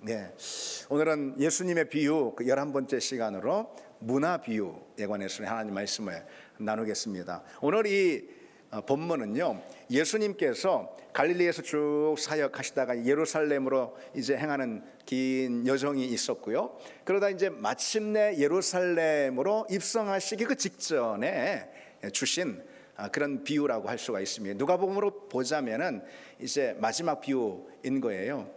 네, 오늘은 예수님의 비유 11번째 시간으로 문화 비유에 관해서 하나님 말씀을 나누겠습니다. 오늘 이 본문은요, 예수님께서 갈릴리에서 쭉 사역하시다가 예루살렘으로 이제 행하는 긴 여정이 있었고요. 그러다 이제 마침내 예루살렘으로 입성하시기 그 직전에 주신 그런 비유라고 할 수가 있습니다. 누가복음으로 보자면은 이제 마지막 비유인 거예요.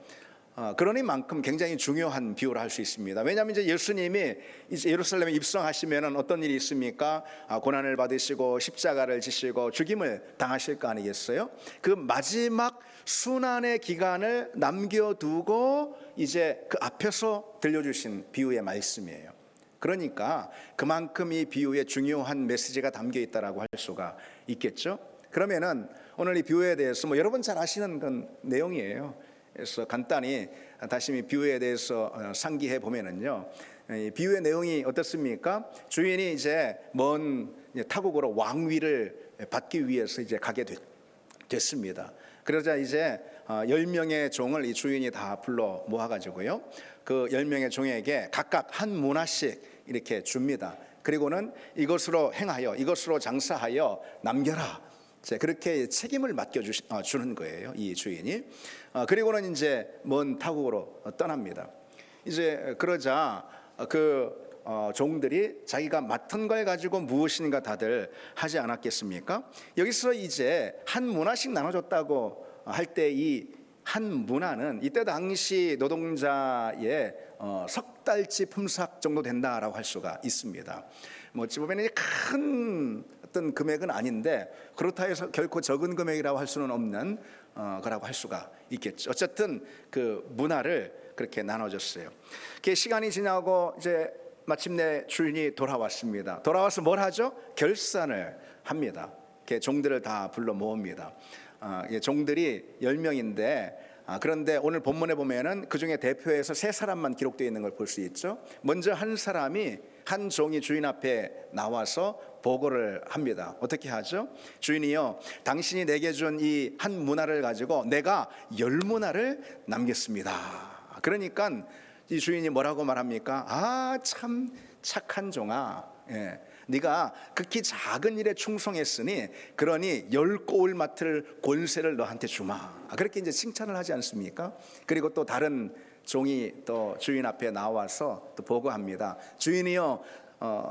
그러니만큼 굉장히 중요한 비유를 할 수 있습니다. 왜냐하면 이제 예수님이 이제 예루살렘에 입성하시면은 어떤 일이 있습니까? 고난을 받으시고 십자가를 지시고 죽임을 당하실 거 아니겠어요? 그 마지막 순환의 기간을 남겨두고 이제 그 앞에서 들려주신 비유의 말씀이에요. 그러니까 그만큼 이 비유에 중요한 메시지가 담겨 있다라고 할 수가 있겠죠. 그러면은 오늘 이 비유에 대해서 여러분 잘 아시는 그런 내용이에요. 그래서 간단히 다시 이 비유에 대해서 상기해 보면은요, 이 비유의 내용이 어떻습니까? 주인이 이제 먼 타국으로 왕위를 받기 위해서 이제 가게 됐습니다. 그러자 이제 10명의 종을 이 주인이 다 불러 모아가지고요, 그 10명의 종에게 각각 한 문화씩 이렇게 줍니다. 그리고는 이것으로 행하여 이것으로 장사하여 남겨라. 그렇게 책임을 맡겨주는 거예요, 이 주인이. 그리고는 이제 먼 타국으로 떠납니다. 이제 그러자 그 종들이 자기가 맡은 걸 가지고 무엇인가 다들 하지 않았겠습니까? 여기서 이제 한 문화씩 나눠줬다고 할 때 이 한 문화는 이때 당시 노동자의 석 달치 품삯 정도 된다라고 할 수가 있습니다. 어찌 보면 큰 어떤 금액은 아닌데 그렇다 해서 결코 적은 금액이라고 할 수는 없는 거라고 할 수가 있겠죠. 어쨌든 그 문화를 그렇게 나눠줬어요. 시간이 지나고 이제 마침내 주인이 돌아왔습니다. 돌아와서 뭘 하죠? 결산을 합니다. 종들을 다 불러 모읍니다. 종들이 10명인데 그런데 오늘 본문에 보면은 그 중에 대표에서 3사람만 기록되어 있는 걸 볼 수 있죠. 먼저 한 종이 주인 앞에 나와서 보고를 합니다. 어떻게 하죠? 주인이요, 당신이 내게 준 이 한 문화를 가지고 내가 10문화를 남겼습니다. 그러니까 이 주인이 뭐라고 말합니까? 참 착한 종아, 네가 극히 작은 일에 충성했으니 그러니 10꼬울 맡을 권세를 너한테 주마. 그렇게 이제 칭찬을 하지 않습니까? 그리고 또 다른 종이 또 주인 앞에 나와서 또 보고합니다. 주인이요,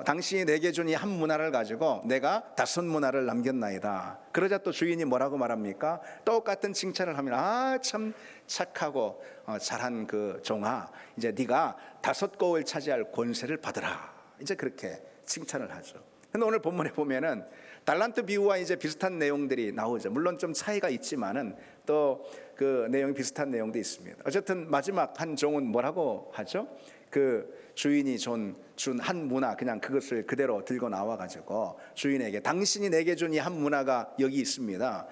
당신이 내게 준 이 한 문화를 가지고 내가 5문화를 남겼나이다. 그러자 또 주인이 뭐라고 말합니까? 똑같은 칭찬을 합니다. 참 착하고 잘한 그 종아, 이제 네가 5꼬울 차지할 권세를 받으라. 이제 그렇게 칭찬을 하죠. 근데 오늘 본문에 보면은 달란트 비유와 이제 비슷한 내용들이 나오죠. 물론 좀 차이가 있지만은 또 그 내용이 비슷한 내용도 있습니다. 어쨌든 마지막 한 종은 뭐라고 하죠? 그 주인이 준 한 문화, 그냥 그것을 그대로 들고 나와가지고 주인에게, 당신이 내게 준 이 한 문화가 여기 있습니다.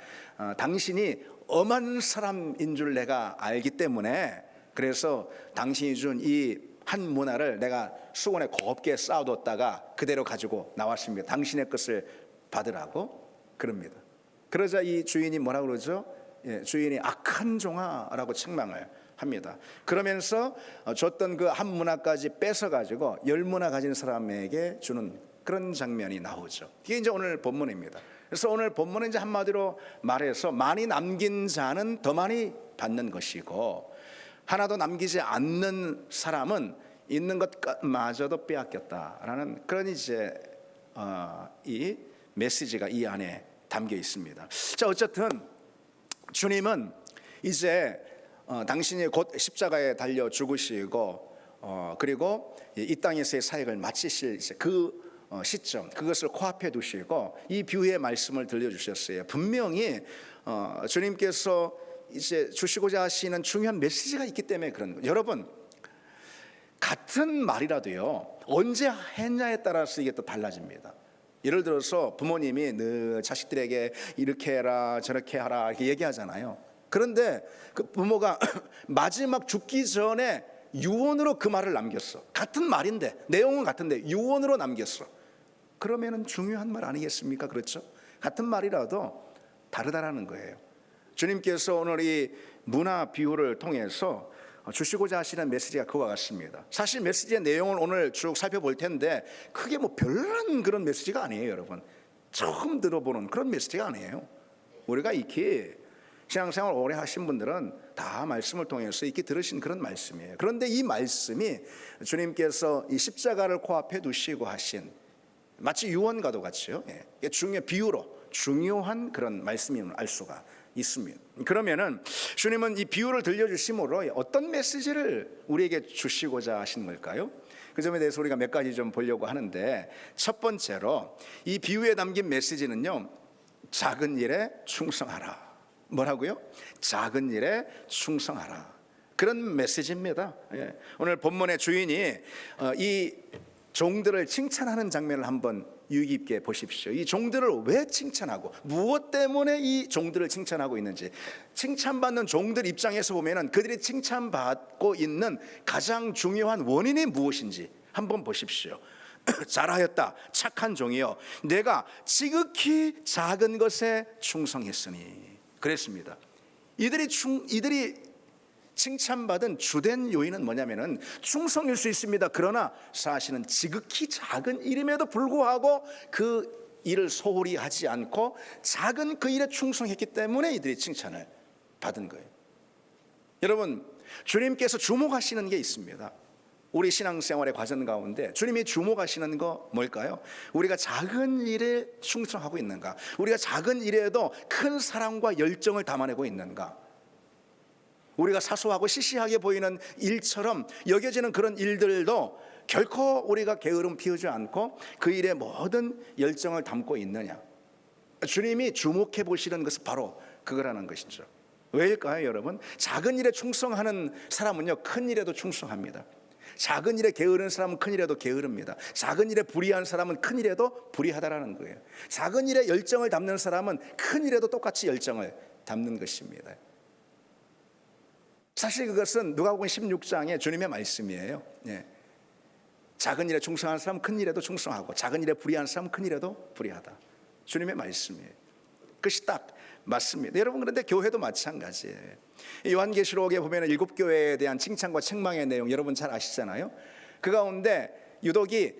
당신이 엄한 사람인 줄 내가 알기 때문에 그래서 당신이 준 이 한 문화를 내가 수건에 곱게 쌓아뒀다가 그대로 가지고 나왔습니다. 당신의 것을 받으라고 그럽니다. 그러자 이 주인이 뭐라고 그러죠? 주인이 악한 종아라고 책망을 합니다. 그러면서 줬던 그 한 문화까지 뺏어가지고 10문화 가진 사람에게 주는 그런 장면이 나오죠. 이게 이제 오늘 본문입니다. 그래서 오늘 본문은 이제 한마디로 말해서 많이 남긴 자는 더 많이 받는 것이고, 하나도 남기지 않는 사람은 있는 것마저도 빼앗겼다라는 그런 이제 이 메시지가 이 안에 담겨 있습니다. 자, 어쨌든 주님은 이제 당신이 곧 십자가에 달려 죽으시고 그리고 이 땅에서의 사역을 마치실 이제 그 시점, 그것을 코앞에 두시고 이 비유의 말씀을 들려주셨어요. 분명히 주님께서 이제 주시고자 하시는 중요한 메시지가 있기 때문에 그런 거예요. 여러분, 같은 말이라도요, 언제 했냐에 따라서 이게 또 달라집니다. 예를 들어서 부모님이 늘 자식들에게 이렇게 해라 저렇게 하라 이렇게 얘기하잖아요. 그런데 그 부모가 마지막 죽기 전에 유언으로 그 말을 남겼어. 같은 말인데, 내용은 같은데 유언으로 남겼어. 그러면은 중요한 말 아니겠습니까? 그렇죠? 같은 말이라도 다르다라는 거예요. 주님께서 오늘 이 문화 비유를 통해서 주시고자 하시는 메시지가 그와 같습니다. 사실 메시지의 내용을 오늘 쭉 살펴볼 텐데 크게 뭐 별난 그런 메시지가 아니에요, 여러분. 처음 들어보는 그런 메시지가 아니에요. 우리가 익히 신앙생활 오래 하신 분들은 다 말씀을 통해서 익히 들으신 그런 말씀이에요. 그런데 이 말씀이 주님께서 이 십자가를 코앞에 두시고 하신 마치 유언과도 같이요. 비유로 중요한 그런 말씀임을 알 수가 있습니다. 그러면은 주님은 이 비유를 들려주심으로 어떤 메시지를 우리에게 주시고자 하신 걸까요? 그 점에 대해서 우리가 몇 가지 좀 보려고 하는데, 첫 번째로 이 비유에 담긴 메시지는요, 작은 일에 충성하라. 뭐라고요? 작은 일에 충성하라. 그런 메시지입니다. 오늘 본문의 주인이 이 종들을 칭찬하는 장면을 한번 유의 깊게 보십시오. 이 종들을 왜 칭찬하고 무엇 때문에 이 종들을 칭찬하고 있는지, 칭찬받는 종들 입장에서 보면은 그들이 칭찬받고 있는 가장 중요한 원인이 무엇인지 한번 보십시오. 잘하였다 착한 종이여, 내가 지극히 작은 것에 충성했으니. 그랬습니다. 이들이 칭찬받은 주된 요인은 뭐냐면은 충성일 수 있습니다. 그러나 사실은 지극히 작은 일임에도 불구하고 그 일을 소홀히 하지 않고 작은 그 일에 충성했기 때문에 이들이 칭찬을 받은 거예요. 여러분, 주님께서 주목하시는 게 있습니다. 우리 신앙생활의 과정 가운데 주님이 주목하시는 거 뭘까요? 우리가 작은 일에 충성하고 있는가? 우리가 작은 일에도 큰 사랑과 열정을 담아내고 있는가? 우리가 사소하고 시시하게 보이는 일처럼 여겨지는 그런 일들도 결코 우리가 게으름 피우지 않고 그 일에 모든 열정을 담고 있느냐? 주님이 주목해 보시는 것은 바로 그거라는 것이죠. 왜일까요, 여러분? 작은 일에 충성하는 사람은요, 큰 일에도 충성합니다. 작은 일에 게으른 사람은 큰 일에도 게으릅니다. 작은 일에 불의한 사람은 큰 일에도 불의하다라는 거예요. 작은 일에 열정을 담는 사람은 큰 일에도 똑같이 열정을 담는 것입니다. 사실 그것은 누가복음 16장의 주님의 말씀이에요. 작은 일에 충성하는 사람은 큰 일에도 충성하고 작은 일에 불의한 사람은 큰 일에도 불의하다. 주님의 말씀이에요. 그것이 딱 맞습니다. 여러분, 그런데 교회도 마찬가지예요. 요한계시록에 보면 7교회에 대한 칭찬과 책망의 내용 여러분 잘 아시잖아요. 그 가운데 유독이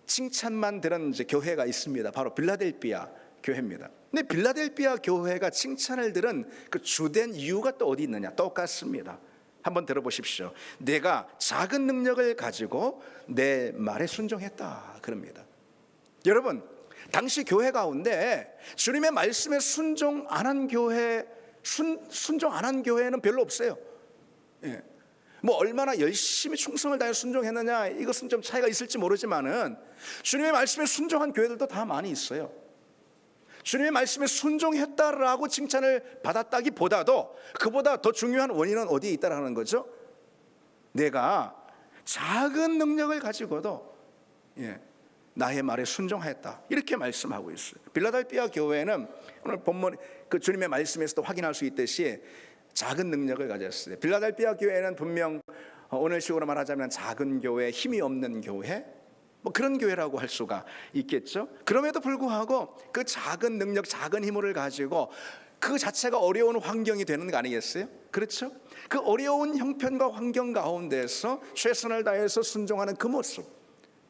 칭찬만 들은 교회가 있습니다. 바로 빌라델비아 교회입니다. 근데 빌라델비아 교회가 칭찬을 들은 그 주된 이유가 또 어디 있느냐? 똑같습니다. 한번 들어보십시오. 내가 작은 능력을 가지고 내 말에 순종했다, 그럽니다. 여러분, 당시 교회 가운데 주님의 말씀에 순종 안 한 교회는 별로 없어요. 뭐 얼마나 열심히 충성을 다해 순종했느냐, 이것은 좀 차이가 있을지 모르지만은 주님의 말씀에 순종한 교회들도 다 많이 있어요. 주님의 말씀에 순종했다라고 칭찬을 받았다기보다도 그보다 더 중요한 원인은 어디에 있다라는 거죠? 내가 작은 능력을 가지고도 나의 말에 순종하였다, 이렇게 말씀하고 있어요. 빌라델비아 교회는 오늘 본문 그 주님의 말씀에서도 확인할 수 있듯이 작은 능력을 가졌어요. 빌라델비아 교회는 분명 오늘식으로 말하자면 작은 교회, 힘이 없는 교회, 뭐 그런 교회라고 할 수가 있겠죠. 그럼에도 불구하고 그 작은 능력, 작은 힘을 가지고 그 자체가 어려운 환경이 되는 거 아니겠어요? 그렇죠? 그 어려운 형편과 환경 가운데서 최선을 다해서 순종하는 그 모습,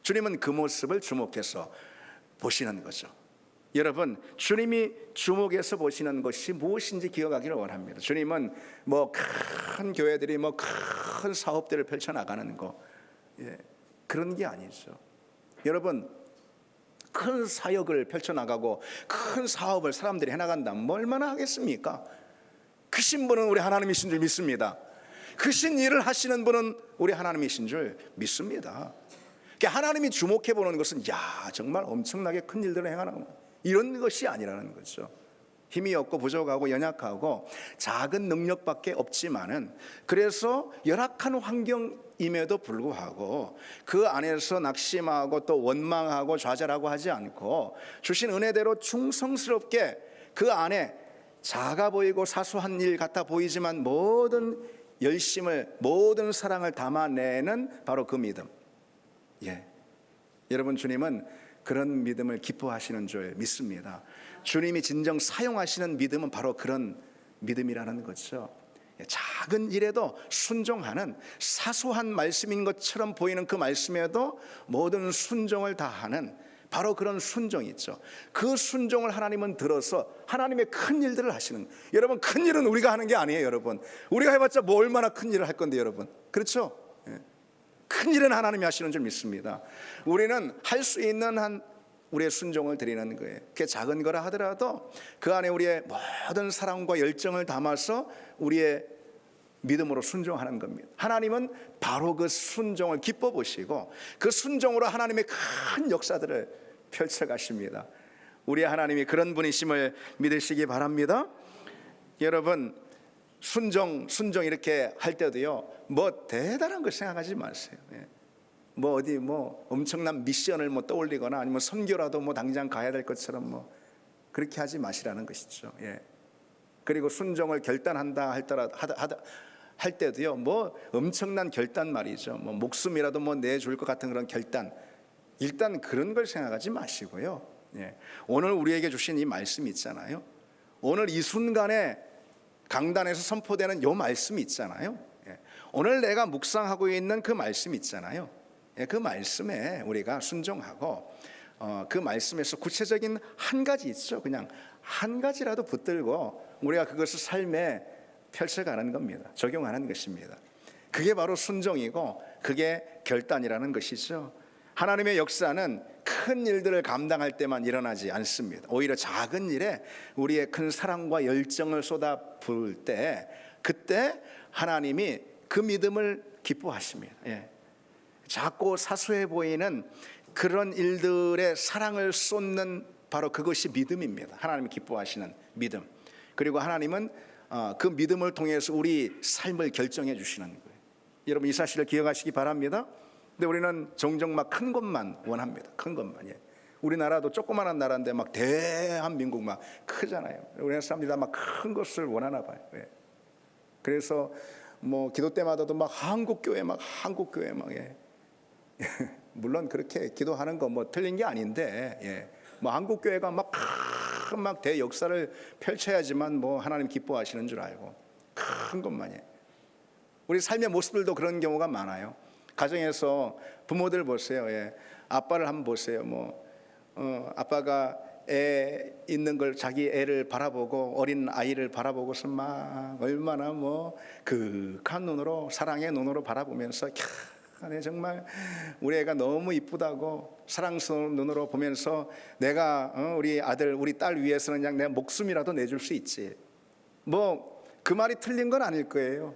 주님은 그 모습을 주목해서 보시는 거죠. 여러분, 주님이 주목해서 보시는 것이 무엇인지 기억하기를 원합니다. 주님은 뭐 큰 교회들이 뭐 큰 사업들을 펼쳐나가는 거, 그런 게 아니죠. 여러분, 큰 사역을 펼쳐나가고 큰 사업을 사람들이 해나간다면 뭐 얼마나 하겠습니까? 크신 분은 우리 하나님이신 줄 믿습니다. 크신 일을 하시는 분은 우리 하나님이신 줄 믿습니다. 하나님이 주목해 보는 것은 정말 엄청나게 큰 일들을 행하는 이런 것이 아니라는 거죠. 힘이 없고 부족하고 연약하고 작은 능력밖에 없지만은, 그래서 열악한 환경임에도 불구하고 그 안에서 낙심하고 또 원망하고 좌절하고 하지 않고 주신 은혜대로 충성스럽게 그 안에 작아 보이고 사소한 일 같아 보이지만 모든 열심을, 모든 사랑을 담아내는 바로 그 믿음. 여러분, 주님은 그런 믿음을 기뻐하시는 줄 믿습니다. 주님이 진정 사용하시는 믿음은 바로 그런 믿음이라는 거죠. 작은 일에도 순종하는 사소한 말씀인 것처럼 보이는 그 말씀에도 모든 순종을 다하는 바로 그런 순종이 있죠. 그 순종을 하나님은 들어서 하나님의 큰 일들을 하시는. 여러분, 큰 일은 우리가 하는 게 아니에요. 여러분, 우리가 해봤자 뭐 얼마나 큰 일을 할 건데 여러분, 그렇죠? 큰 일은 하나님이 하시는 줄 믿습니다. 우리는 할 수 있는 한 우리의 순종을 드리는 거예요. 그게 작은 거라 하더라도 그 안에 우리의 모든 사랑과 열정을 담아서 우리의 믿음으로 순종하는 겁니다. 하나님은 바로 그 순종을 기뻐 보시고 그 순종으로 하나님의 큰 역사들을 펼쳐 가십니다. 우리 하나님이 그런 분이심을 믿으시기 바랍니다. 여러분, 순종 이렇게 할 때도요, 뭐 대단한 걸 생각하지 마세요. 뭐 어디 뭐 엄청난 미션을 뭐 떠올리거나 아니면 선교라도 뭐 당장 가야 될 것처럼 뭐 그렇게 하지 마시라는 것이죠. 그리고 순종을 결단한다 할 때도요, 뭐 엄청난 결단 말이죠. 뭐 목숨이라도 뭐 내줄 것 같은 그런 결단, 일단 그런 걸 생각하지 마시고요. 오늘 우리에게 주신 이 말씀이 있잖아요. 오늘 이 순간에 강단에서 선포되는 이 말씀이 있잖아요. 오늘 내가 묵상하고 있는 그 말씀이 있잖아요. 그 말씀에 우리가 순종하고 그 말씀에서 구체적인 한 가지 있죠. 그냥 한 가지라도 붙들고 우리가 그것을 삶에 펼쳐가는 겁니다. 적용하는 것입니다. 그게 바로 순종이고 그게 결단이라는 것이죠. 하나님의 역사는 큰 일들을 감당할 때만 일어나지 않습니다. 오히려 작은 일에 우리의 큰 사랑과 열정을 쏟아 부을 때, 그때 하나님이 그 믿음을 기뻐하십니다. 작고 사소해 보이는 그런 일들의 사랑을 쏟는 바로 그것이 믿음입니다. 하나님이 기뻐하시는 믿음. 그리고 하나님은 그 믿음을 통해서 우리 삶을 결정해 주시는 거예요. 여러분, 이 사실을 기억하시기 바랍니다. 근데 우리는 종종 막 큰 것만 원합니다. 큰 것만. 우리나라도 조그마한 나라인데 막 대한민국 막 크잖아요. 우리나라 사람들이 다 막 큰 것을 원하나 봐요. 그래서 뭐 기도 때마다도 막 한국교회 막 물론 그렇게 기도하는 거 뭐 틀린 게 아닌데, 뭐 한국교회가 막 대역사를 펼쳐야지만 뭐 하나님 기뻐하시는 줄 알고 큰 것만이에요. 우리 삶의 모습들도 그런 경우가 많아요. 가정에서 부모들 보세요. 아빠를 한번 보세요. 아빠가 애 있는 걸, 자기 애를 바라보고 어린 아이를 바라보고서 막 얼마나 뭐 그윽한 눈으로, 사랑의 눈으로 바라보면서 정말 우리 애가 너무 이쁘다고 사랑스러운 눈으로 보면서 내가 우리 아들 우리 딸 위해서는 그냥 내 목숨이라도 내줄 수 있지. 뭐 그 말이 틀린 건 아닐 거예요.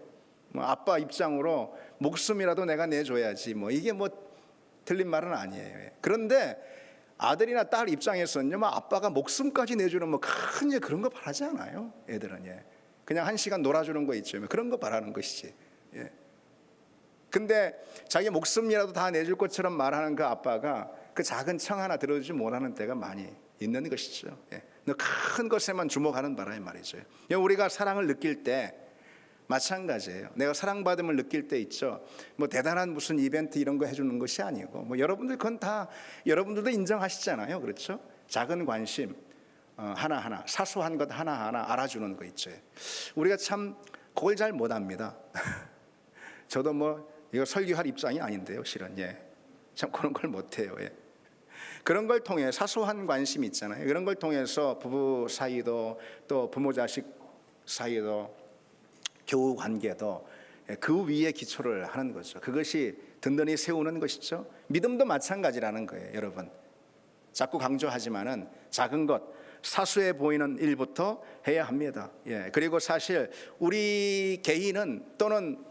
아빠 입장으로 목숨이라도 내가 내줘야지, 뭐 이게 뭐 틀린 말은 아니에요. 그런데 아들이나 딸 입장에서는요, 아빠가 목숨까지 내주는 뭐 큰 그런 거 바라지 않아요. 애들은 그냥 한 시간 놀아주는 거 있죠. 그런 거 바라는 것이지. 근데 자기 목숨이라도 다 내줄 것처럼 말하는 그 아빠가 그 작은 청 하나 들어주지 못하는 때가 많이 있는 것이죠. 큰 것에만 주목하는 바람에 말이죠. 우리가 사랑을 느낄 때 마찬가지예요. 내가 사랑받음을 느낄 때 있죠. 뭐 대단한 무슨 이벤트 이런 거 해주는 것이 아니고, 뭐 여러분들 그건 다 여러분들도 인정하시잖아요. 그렇죠? 작은 관심 하나하나, 사소한 것 하나하나 알아주는 거 있죠. 우리가 참 그걸 잘 못합니다. 저도 뭐 이거 설교할 입장이 아닌데요, 실은. 참 그런 걸 못해요. 그런 걸 통해 사소한 관심이 있잖아요. 그런 걸 통해서 부부 사이도 또 부모 자식 사이도 교우 관계도 그 위에 기초를 하는 거죠. 그것이 든든히 세우는 것이죠. 믿음도 마찬가지라는 거예요, 여러분. 자꾸 강조하지만은 작은 것, 사소해 보이는 일부터 해야 합니다. 그리고 사실 우리 개인은 또는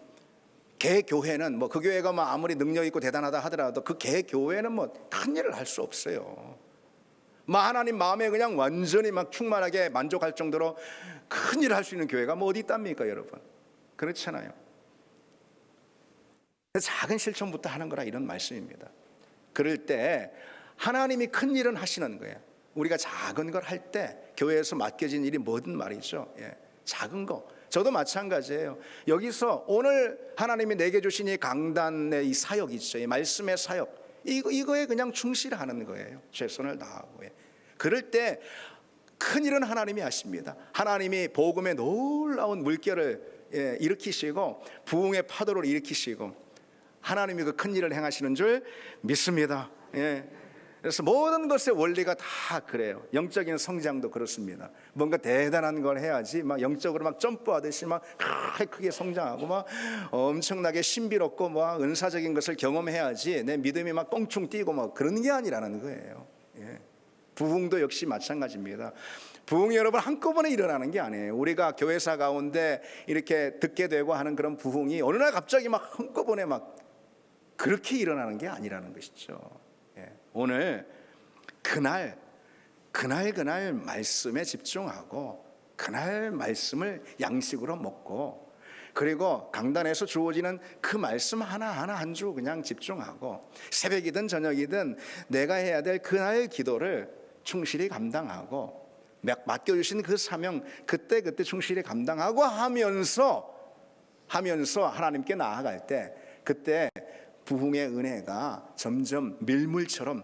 개교회는 뭐 그 교회가 뭐 아무리 능력 있고 대단하다 하더라도 그 개교회는 뭐 큰 일을 할 수 없어요. 하나님 마음에 그냥 완전히 막 충만하게 만족할 정도로 큰 일을 할 수 있는 교회가 뭐 어디 있답니까, 여러분? 그렇잖아요. 작은 실천부터 하는 거라 이런 말씀입니다. 그럴 때 하나님이 큰 일은 하시는 거예요. 우리가 작은 걸 할 때 교회에서 맡겨진 일이 뭐든 말이죠. 작은 거. 저도 마찬가지예요. 여기서 오늘 하나님이 내게 주신 이 강단의 이 사역 있죠. 이 말씀의 사역. 이거에 그냥 충실하는 거예요. 최선을 다하고. 그럴 때 큰 일은 하나님이 하십니다. 하나님이 복음의 놀라운 물결을 일으키시고 부흥의 파도를 일으키시고 하나님이 그 큰 일을 행하시는 줄 믿습니다. 그래서 모든 것의 원리가 다 그래요. 영적인 성장도 그렇습니다. 뭔가 대단한 걸 해야지 막 영적으로 막 점프하듯이 막 크게 성장하고 막 엄청나게 신비롭고 막 은사적인 것을 경험해야지 내 믿음이 막 껑충 뛰고 막 그런 게 아니라는 거예요. 부흥도 역시 마찬가지입니다. 부흥이 여러분 한꺼번에 일어나는 게 아니에요. 우리가 교회사 가운데 이렇게 듣게 되고 하는 그런 부흥이 어느 날 갑자기 막 한꺼번에 막 그렇게 일어나는 게 아니라는 것이죠. 오늘 그날 말씀에 집중하고 그날 말씀을 양식으로 먹고 그리고 강단에서 주어지는 그 말씀 하나하나 한 주 그냥 집중하고 새벽이든 저녁이든 내가 해야 될 그날 기도를 충실히 감당하고 맡겨주신 그 사명 그때 충실히 감당하고 하면서 하나님께 나아갈 때 그때 부흥의 은혜가 점점 밀물처럼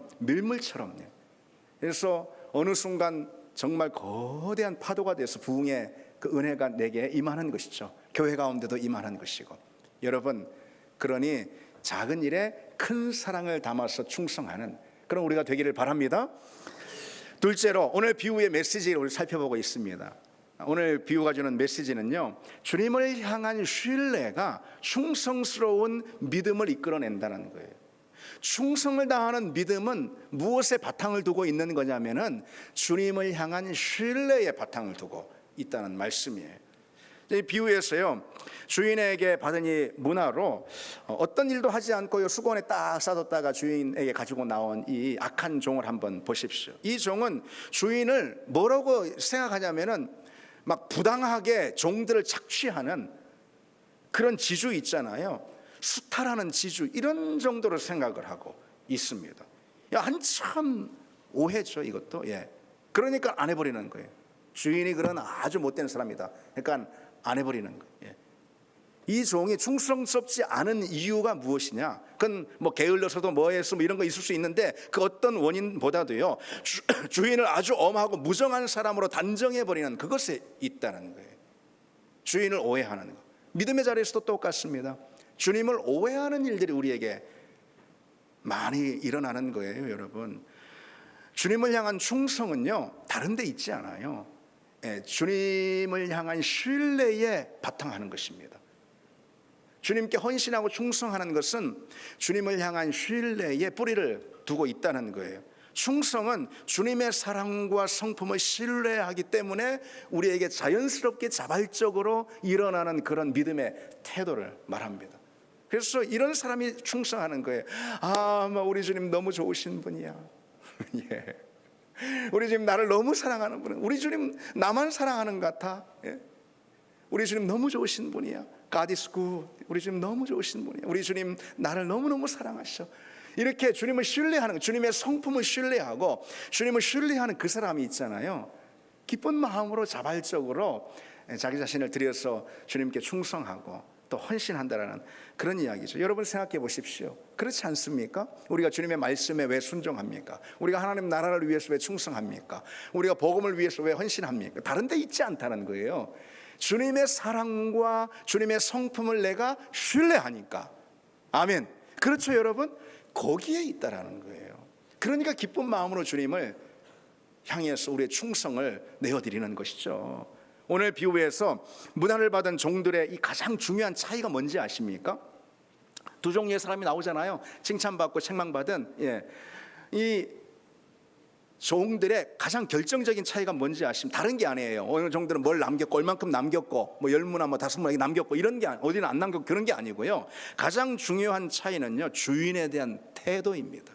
그래서 어느 순간 정말 거대한 파도가 돼서 부흥의 그 은혜가 내게 임하는 것이죠. 교회 가운데도 임하는 것이고 여러분 그러니 작은 일에 큰 사랑을 담아서 충성하는 그런 우리가 되기를 바랍니다. 둘째로 오늘 비유의 메시지를 살펴보고 있습니다. 오늘 비유가 주는 메시지는요, 주님을 향한 신뢰가 충성스러운 믿음을 이끌어낸다는 거예요. 충성을 다하는 믿음은 무엇에 바탕을 두고 있는 거냐면은 주님을 향한 신뢰에 바탕을 두고 있다는 말씀이에요. 이 비유에서요, 주인에게 받은 이 문화로 어떤 일도 하지 않고 수건에 딱 싸뒀다가 주인에게 가지고 나온 이 악한 종을 한번 보십시오. 이 종은 주인을 뭐라고 생각하냐면은 막 부당하게 종들을 착취하는 그런 지주 있잖아요. 수탈하는 지주 이런 정도로 생각을 하고 있습니다. 한참 오해죠 이것도. 그러니까 안 해버리는 거예요. 주인이 그런 아주 못된 사람이다. 그러니까 안 해버리는 거예요. 이 종이 충성스럽지 않은 이유가 무엇이냐? 그건 뭐 게을러서도 뭐해서 뭐 이런 거 있을 수 있는데 그 어떤 원인보다도요 주인을 아주 엄하고 무정한 사람으로 단정해버리는 그것에 있다는 거예요. 주인을 오해하는 거. 믿음의 자리에서도 똑같습니다. 주님을 오해하는 일들이 우리에게 많이 일어나는 거예요, 여러분. 주님을 향한 충성은요 다른 데 있지 않아요. 주님을 향한 신뢰에 바탕하는 것입니다. 주님께 헌신하고 충성하는 것은 주님을 향한 신뢰에 뿌리를 두고 있다는 거예요. 충성은 주님의 사랑과 성품을 신뢰하기 때문에 우리에게 자연스럽게 자발적으로 일어나는 그런 믿음의 태도를 말합니다. 그래서 이런 사람이 충성하는 거예요. 우리 주님 너무 좋으신 분이야. 우리 주님 나를 너무 사랑하는 분이야. 우리 주님 나만 사랑하는 것 같아. 우리 주님 너무 좋으신 분이야. God is good. 우리 주님 너무 좋으신 분이에요. 우리 주님 나를 너무너무 사랑하셔. 이렇게 주님을 신뢰하는, 주님의 성품을 신뢰하고 주님을 신뢰하는 그 사람이 있잖아요. 기쁜 마음으로 자발적으로 자기 자신을 들여서 주님께 충성하고 또 헌신한다라는 그런 이야기죠. 여러분 생각해 보십시오. 그렇지 않습니까? 우리가 주님의 말씀에 왜 순종합니까? 우리가 하나님 나라를 위해서 왜 충성합니까? 우리가 복음을 위해서 왜 헌신합니까? 다른 데 있지 않다는 거예요. 주님의 사랑과 주님의 성품을 내가 신뢰하니까. 아멘. 그렇죠, 여러분? 거기에 있다라는 거예요. 그러니까 기쁜 마음으로 주님을 향해서 우리의 충성을 내어드리는 것이죠. 오늘 비유에서 문화를 받은 종들의 이 가장 중요한 차이가 뭔지 아십니까? 두 종류의 사람이 나오잖아요. 칭찬받고 책망받은. 이 종들의 가장 결정적인 차이가 뭔지 아시면 다른 게 아니에요. 어느 종들은 뭘 남겼고 얼만큼 남겼고 뭐 10문화 뭐 5문화 남겼고 이런 게 어디는 안 남겼고 그런 게 아니고요. 가장 중요한 차이는요 주인에 대한 태도입니다.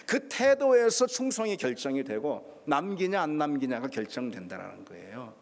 그 태도에서 충성이 결정이 되고 남기냐 안 남기냐가 결정된다는 거예요.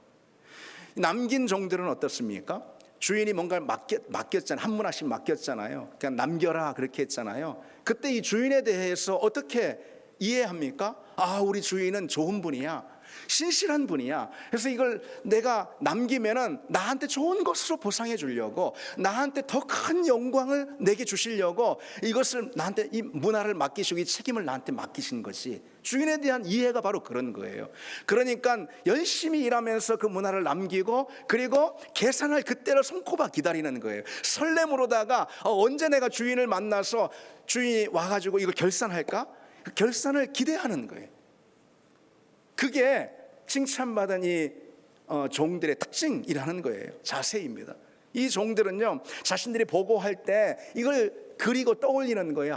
남긴 종들은 어떻습니까? 주인이 뭔가를 맡겼잖아요. 한 문화씩 맡겼잖아요. 그냥 남겨라 그렇게 했잖아요. 그때 이 주인에 대해서 어떻게 이해합니까? 우리 주인은 좋은 분이야. 신실한 분이야. 그래서 이걸 내가 남기면은 나한테 좋은 것으로 보상해 주려고, 나한테 더 큰 영광을 내게 주시려고 이것을 나한테, 이 문화를 맡기시고 이 책임을 나한테 맡기신 것이, 주인에 대한 이해가 바로 그런 거예요. 그러니까 열심히 일하면서 그 문화를 남기고, 그리고 계산할 그때를 손꼽아 기다리는 거예요. 설렘으로다가 언제 내가 주인을 만나서 주인이 와가지고 이걸 결산할까? 그 결산을 기대하는 거예요. 그게 칭찬받은 이 종들의 특징이라는 거예요. 자세입니다. 이 종들은요, 자신들이 보고할 때 이걸 그리고 떠올리는 거예요.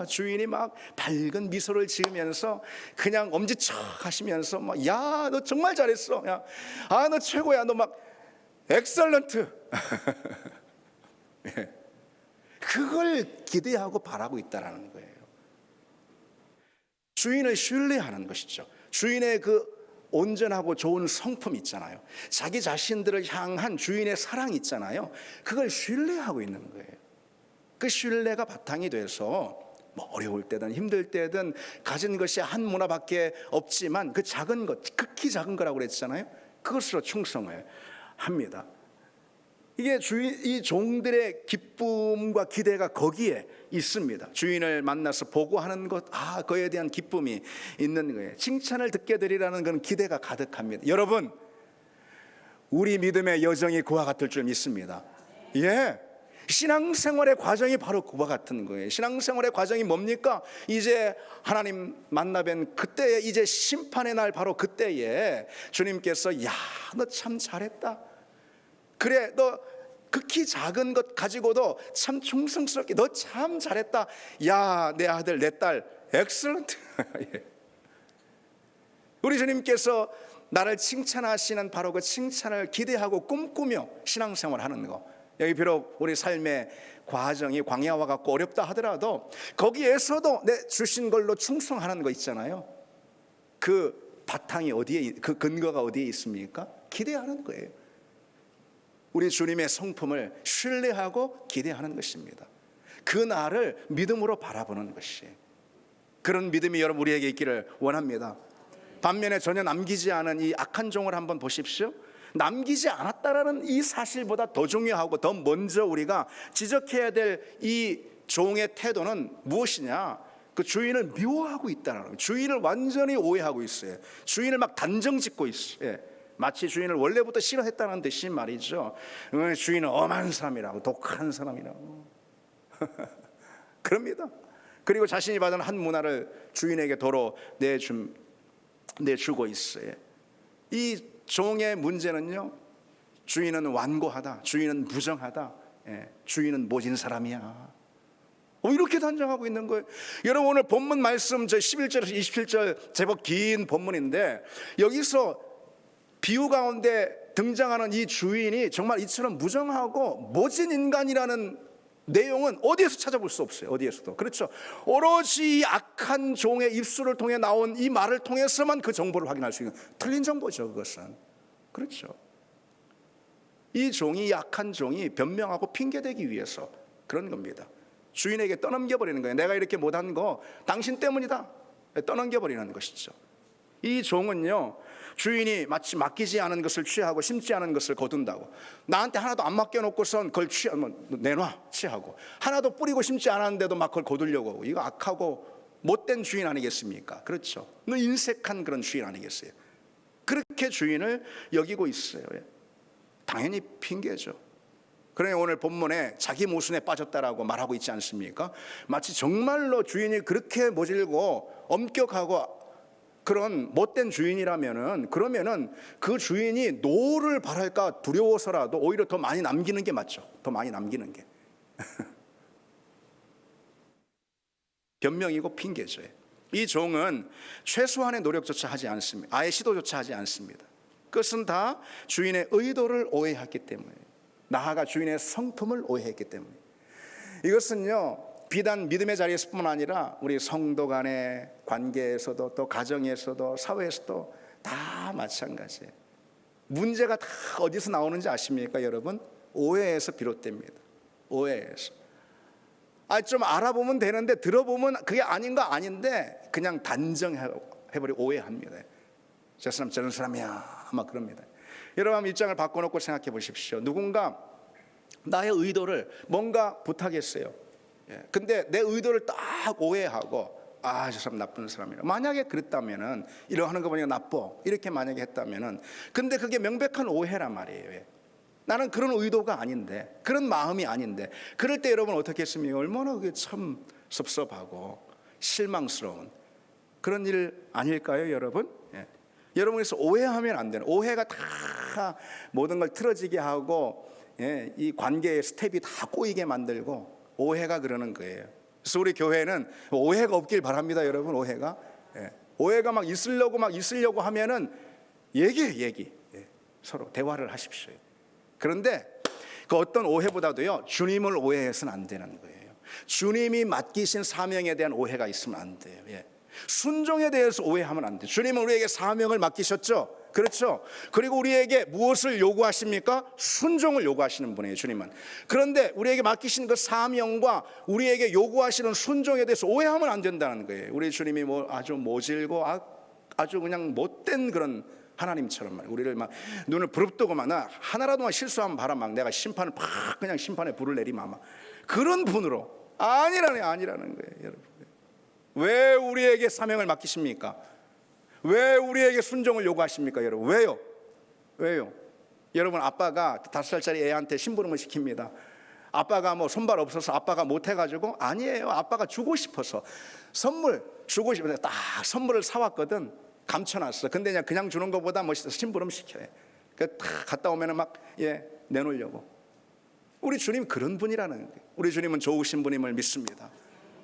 주인이 막 밝은 미소를 지으면서 그냥 엄지척 하시면서 막, 야, 너 정말 잘했어. 야, 너 최고야. 너 막 엑설런트. 그걸 기대하고 바라고 있다라는 거예요. 주인을 신뢰하는 것이죠. 주인의 그 온전하고 좋은 성품 있잖아요. 자기 자신들을 향한 주인의 사랑이 있잖아요. 그걸 신뢰하고 있는 거예요. 그 신뢰가 바탕이 돼서 뭐 어려울 때든 힘들 때든 가진 것이 한 문화밖에 없지만 그 작은 것, 극히 작은 거라고 그랬잖아요. 그것으로 충성을 합니다. 이게 이 종들의 기쁨과 기대가 거기에 있습니다. 주인을 만나서 보고하는 것, 그에 대한 기쁨이 있는 거예요. 칭찬을 듣게 되리라는 건 기대가 가득합니다. 여러분, 우리 믿음의 여정이 그와 같을 줄 믿습니다. 예, 신앙생활의 과정이 바로 그와 같은 거예요. 신앙생활의 과정이 뭡니까? 이제 하나님 만나뵌 그때에, 이제 심판의 날 바로 그때에 주님께서, 야, 너 참 잘했다. 그래, 너 극히 작은 것 가지고도 참 충성스럽게, 너 참 잘했다. 야, 내 아들, 내 딸, 엑셀런트. 우리 주님께서 나를 칭찬하시는 바로 그 칭찬을 기대하고 꿈꾸며 신앙생활 하는 거. 여기 비록 우리 삶의 과정이 광야와 같고 어렵다 하더라도 거기에서도 내 주신 걸로 충성하는 거 있잖아요. 그 바탕이 어디에, 그 근거가 어디에 있습니까? 기대하는 거예요. 우리 주님의 성품을 신뢰하고 기대하는 것입니다. 그 날을 믿음으로 바라보는 것이, 그런 믿음이 여러분 우리에게 있기를 원합니다. 반면에 전혀 남기지 않은 이 악한 종을 한번 보십시오. 남기지 않았다라는 이 사실보다 더 중요하고 더 먼저 우리가 지적해야 될 이 종의 태도는 무엇이냐? 그 주인을 미워하고 있다는 거예요. 주인을 완전히 오해하고 있어요. 주인을 막 단정짓고 있어요. 마치 주인을 원래부터 싫어했다는 듯이 말이죠. 주인은 엄한 사람이라고, 독한 사람이라고 그럽니다. 그리고 자신이 받은 한 문화를 주인에게 도로 내주고 있어요. 이 종의 문제는요, 주인은 완고하다, 주인은 무정하다, 주인은 모진 사람이야, 이렇게 단정하고 있는 거예요. 여러분, 오늘 본문 말씀 11절에서 27절 제법 긴 본문인데, 여기서 비유 가운데 등장하는 이 주인이 정말 이처럼 무정하고 모진 인간이라는 내용은 어디에서 찾아볼 수 없어요. 어디에서도. 그렇죠. 오로지 악한 종의 입술을 통해 나온 이 말을 통해서만 그 정보를 확인할 수 있는, 틀린 정보죠, 그것은. 그렇죠. 이 종이, 이 악한 종이 변명하고 핑계대기 위해서 그런 겁니다. 주인에게 떠넘겨버리는 거예요. 내가 이렇게 못한 거 당신 때문이다, 떠넘겨버리는 것이죠. 이 종은요, 주인이 마치 맡기지 않은 것을 취하고 심지 않은 것을 거둔다고, 나한테 하나도 안 맡겨놓고선 그걸 내놔 취하고, 하나도 뿌리고 심지 않았는데도 막 그걸 거두려고 하고, 이거 악하고 못된 주인 아니겠습니까? 그렇죠. 인색한 그런 주인 아니겠어요? 그렇게 주인을 여기고 있어요. 당연히 핑계죠. 그러니 오늘 본문에 자기 모순에 빠졌다라고 말하고 있지 않습니까? 마치 정말로 주인이 그렇게 모질고 엄격하고 그런 못된 주인이라면은, 그러면은 그 주인이 노를 바랄까 두려워서라도 오히려 더 많이 남기는 게 맞죠. 더 많이 남기는 게 변명이고 핑계죠. 이 종은 최소한의 노력조차 하지 않습니다. 아예 시도조차 하지 않습니다. 그것은 다 주인의 의도를 오해했기 때문에, 나아가 주인의 성품을 오해했기 때문에. 이것은요, 비단 믿음의 자리에서뿐만 아니라 우리 성도 간의 관계에서도, 또 가정에서도, 사회에서도 다 마찬가지예요. 문제가 다 어디서 나오는지 아십니까, 여러분? 오해에서 비롯됩니다. 오해에서. 좀 알아보면 되는데 들어보면 그게 아닌 거 아닌데 그냥 단정해버리고 오해합니다. 저 사람 저런 사람이야 막 그럽니다. 여러분 한번 입장을 바꿔놓고 생각해 보십시오. 누군가 나의 의도를 뭔가 부탁했어요. 근데 내 의도를 딱 오해하고 저 사람 나쁜 사람이라, 만약에 그랬다면은 이러 하는 거 보니까 나빠 이렇게 만약에 했다면은, 근데 그게 명백한 오해란 말이에요. 나는 그런 의도가 아닌데, 그런 마음이 아닌데, 그럴 때 여러분 어떻게 했습니까? 얼마나 그게 참 섭섭하고 실망스러운 그런 일 아닐까요, 여러분? 여러분께서 오해하면 안 되는, 오해가 다 모든 걸 틀어지게 하고 이 관계의 스텝이 다 꼬이게 만들고 오해가 그러는 거예요. 그래서 우리 교회는 오해가 없길 바랍니다, 여러분. 오해가 막 있으려고 하면은 얘기 서로 대화를 하십시오. 그런데 그 어떤 오해보다도요, 주님을 오해해서는 안 되는 거예요. 주님이 맡기신 사명에 대한 오해가 있으면 안 돼요. 순종에 대해서 오해하면 안 돼요. 주님은 우리에게 사명을 맡기셨죠. 그렇죠. 그리고 우리에게 무엇을 요구하십니까? 순종을 요구하시는 분이에요, 주님은. 그런데 우리에게 맡기신 그 사명과 우리에게 요구하시는 순종에 대해서 오해하면 안 된다는 거예요. 우리 주님이 아주 모질고 아주 그냥 못된 그런 하나님처럼 우리를 막 눈을 부릅뜨고만 하나라도만 실수하면 봐라, 막 내가 심판을 그냥 심판의 불을 내리면 그런 분으로 아니라는 거예요, 여러분. 왜 우리에게 사명을 맡기십니까? 왜 우리에게 순종을 요구하십니까, 여러분? 왜요? 여러분, 아빠가 5살짜리 애한테 심부름을 시킵니다. 아빠가 손발 없어서 아빠가 못 해가지고? 아니에요. 아빠가 주고 싶어서 선물 주고 싶어서 딱 선물을 사왔거든. 감춰놨어. 근데 그냥 주는 것보다 심부름 시켜요. 딱 갔다 오면은 내놓으려고. 우리 주님 그런 분이라는 거예요. 우리 주님은 좋으신 분임을 믿습니다.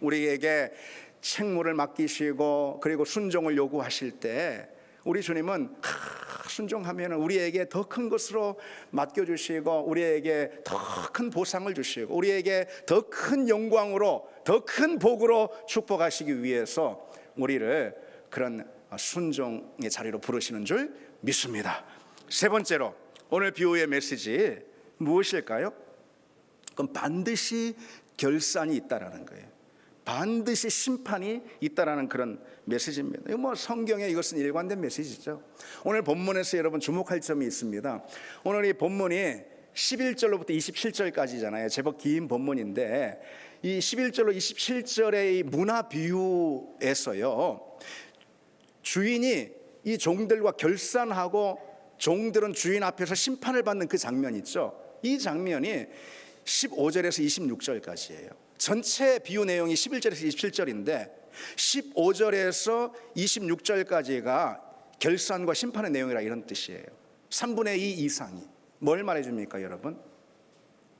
우리에게 책무를 맡기시고 그리고 순종을 요구하실 때 우리 주님은 순종하면 우리에게 더 큰 것으로 맡겨주시고 우리에게 더 큰 보상을 주시고 우리에게 더 큰 영광으로 더 큰 복으로 축복하시기 위해서 우리를 그런 순종의 자리로 부르시는 줄 믿습니다. 세 번째로 오늘 비유의 메시지 무엇일까요? 그럼 반드시 결산이 있다라는 거예요. 반드시 심판이 있다라는 그런 메시지입니다. 성경에 이것은 일관된 메시지죠. 오늘 본문에서 여러분 주목할 점이 있습니다. 오늘 이 본문이 11절로부터 27절까지잖아요. 제법 긴 본문인데 이 11절로 27절의 이 문화 비유에서요, 주인이 이 종들과 결산하고 종들은 주인 앞에서 심판을 받는 그 장면 있죠. 이 장면이 15절에서 26절까지예요. 전체 비유 내용이 11절에서 27절인데 15절에서 26절까지가 결산과 심판의 내용이라 이런 뜻이에요. 3분의 2 이상이 뭘 말해줍니까, 여러분?